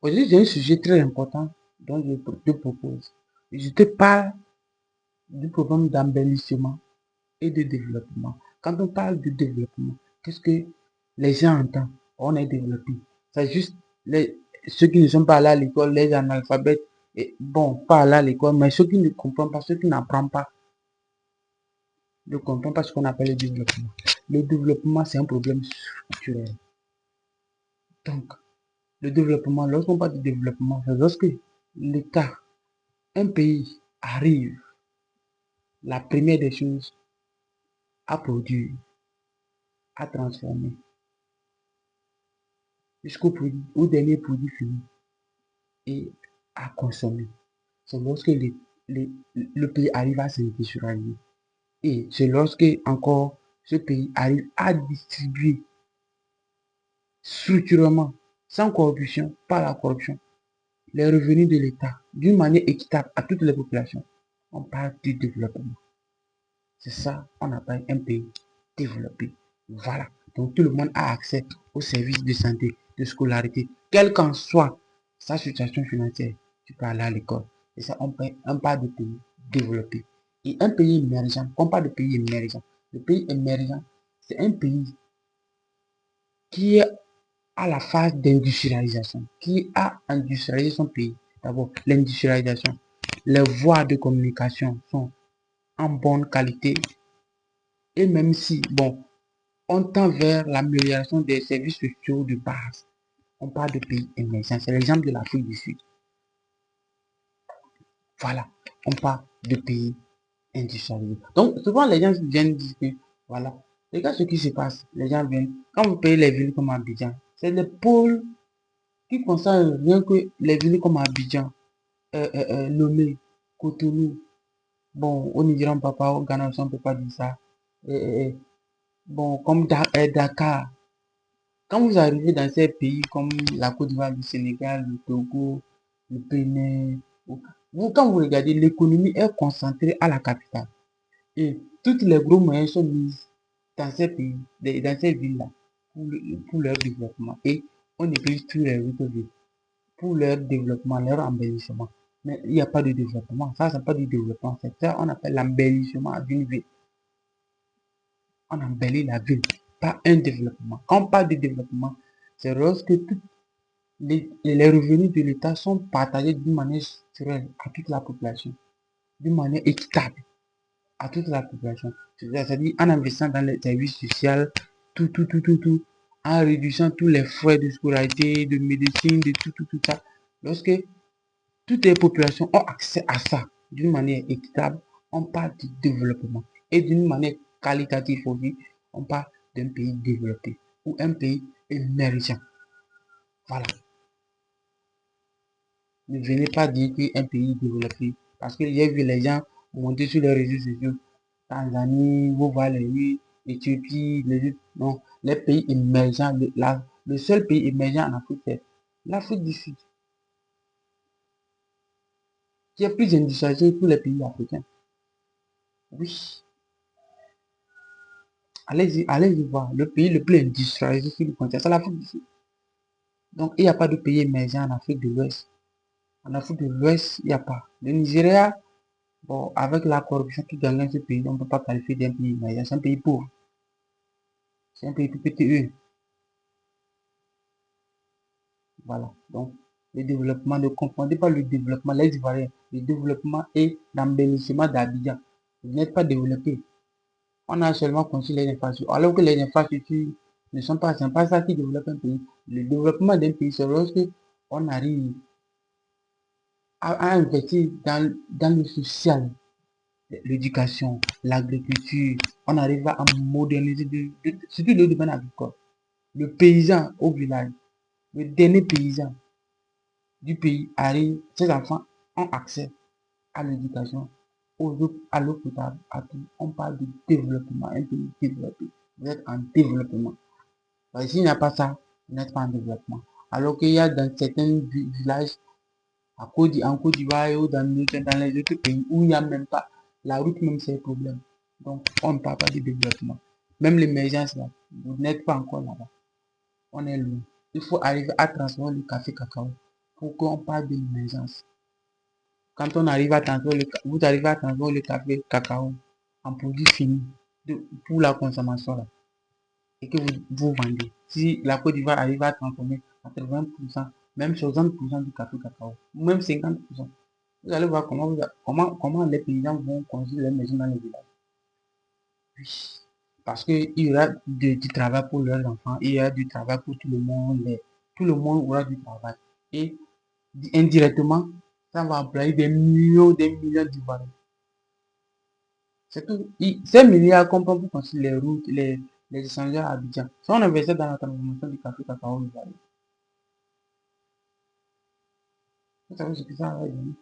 Aujourd'hui, j'ai un sujet très important dont je te propose. Je te parle du problème d'embellissement et de développement. Quand on parle de développement, qu'est-ce que les gens entendent? On est développé. C'est juste ceux qui ne sont pas allés à l'école, les analphabètes, et bon, pas allés à l'école, mais ceux qui ne comprennent pas, ceux qui n'apprennent pas, ne comprennent pas ce qu'on appelle le développement. Le développement, c'est un problème structurel. Donc, le développement, lorsqu'on parle de développement, c'est lorsque l'État, un pays arrive, la première des choses, à produire, à transformer, au dernier produit fini et à consommer. C'est lorsque le pays arrive à s'industrialiser. Et c'est lorsque encore ce pays arrive à distribuer structurellement, sans corruption, pas la corruption, les revenus de l'État d'une manière équitable à toutes les populations. On parle du développement. C'est ça, on appelle un pays développé. Voilà. Donc tout le monde a accès aux services de santé, de scolarité, quelle qu'en soit sa situation financière. Tu peux aller à l'école. Et ça, on parle de pays développé. Et un pays émergent, on parle de pays émergent. Le pays émergent, c'est un pays qui est à la phase d'industrialisation, qui a industrialisé son pays. D'abord, l'industrialisation. Les voies de communication sont en bonne qualité. Et même si, bon, on tend vers l'amélioration des services sociaux de base, on parle de pays émergents. C'est l'exemple de l'Afrique du Sud. Voilà, on parle de pays industrialisés. Donc, souvent, les gens viennent dire que, voilà, regarde ce qui se passe. Les gens viennent, quand vous payez les villes comme Abidjan, c'est les pôles qui concernent rien que les villes comme Abidjan, Lomé, Cotonou. Bon, au Nigeria, on ne peut pas, au Ghana aussi, on ne peut pas dire ça. Bon, comme Dakar. Quand vous arrivez dans ces pays comme la Côte d'Ivoire, le Sénégal, le Togo, le Bénin, quand vous regardez, l'économie est concentrée à la capitale. Et toutes les gros moyens sont mis dans ces pays, dans ces villes-là, pour leur développement. Et on néglige tous les autres villes pour leur développement, leur embellissement. Mais il n'y a pas de développement. Ça, c'est pas du développement. C'est ça, on appelle l'embellissement d'une ville. On embellit la ville, pas un développement. Quand on parle de développement, c'est lorsque les revenus de l'État sont partagés d'une manière structurelle à toute la population, d'une manière équitable à toute la population. C'est-à-dire en investissant dans les services sociaux, tout, en réduisant tous les frais de scolarité, de médecine, de tout ça. Lorsque toutes les populations ont accès à ça d'une manière équitable, on parle du développement. Et d'une manière qualitative aussi, on parle d'un pays développé ou un pays émergent. Voilà. Ne venez pas dire qu'un pays développé. Parce que j'ai vu les gens monter sur les réseaux sociaux. Tanzanie, vous voyez, Éthiopie, non, les pays émergents. Le seul pays émergent en Afrique, c'est l'Afrique du Sud, qui est plus industrialisé que tous les pays africains. Oui, allez-y voir. Le pays le plus industrialisé sur le continent, c'est l'Afrique du Sud. Donc, il n'y a pas de pays émergent en Afrique de l'Ouest. En Afrique de l'Ouest, il n'y a pas. Le Nigeria, bon, avec la corruption qui gagne ce pays, on ne peut pas qualifier d'un pays émergent. C'est un pays pauvre. C'est un pays PTE. Voilà. Donc, le développement, ne confondez pas le développement, les Ivoiriens, le développement et l'embellissement d'Abidjan. Vous n'êtes pas développé. On a seulement construit les infrastructures. Alors que les infrastructures ne sont pas, c'est pas ça qui développe un pays. Le développement d'un pays, c'est lorsque on arrive à investir dans le social, l'éducation, l'agriculture. On arrive à moderniser, surtout le domaine agricole. Le paysan au village, le dernier paysan du pays arrive, ses enfants ont accès à l'éducation, à l'eau potable, à tout. On parle de développement, un pays développé. Vous êtes en développement. S'il n'y a pas ça, vous n'êtes pas en développement. Alors qu'il y a dans certains villages, en Côte d'Ivoire ou dans les autres pays où il n'y a même pas la route, même c'est un problème. Donc, on ne parle pas de développement. Même l'émergence, là, vous n'êtes pas encore là-bas. On est loin. Il faut arriver à transformer le café cacao pour qu'on parle de l'émergence. Quand on arrive à transformer vous arrivez à transformer le café cacao en produit fini pour la consommation là, et que vous vendez. Si la Côte d'Ivoire arrive à transformer 80%, même 60% du café cacao, ou même 50%, vous allez voir comment les paysans vont construire les maisons dans les villages. Oui. Parce qu'il y aura du travail pour leurs enfants, il y aura du travail pour tout le monde, tout le monde aura du travail. Et indirectement, ça va employer des millions d'Ivoiriens. C'est tout. Ces milliards qu'on prend pour construire les routes, les échangeurs à Abidjan, sont investis dans la transformation du café cacao ivoirien. Vous savez ce que ça va donner.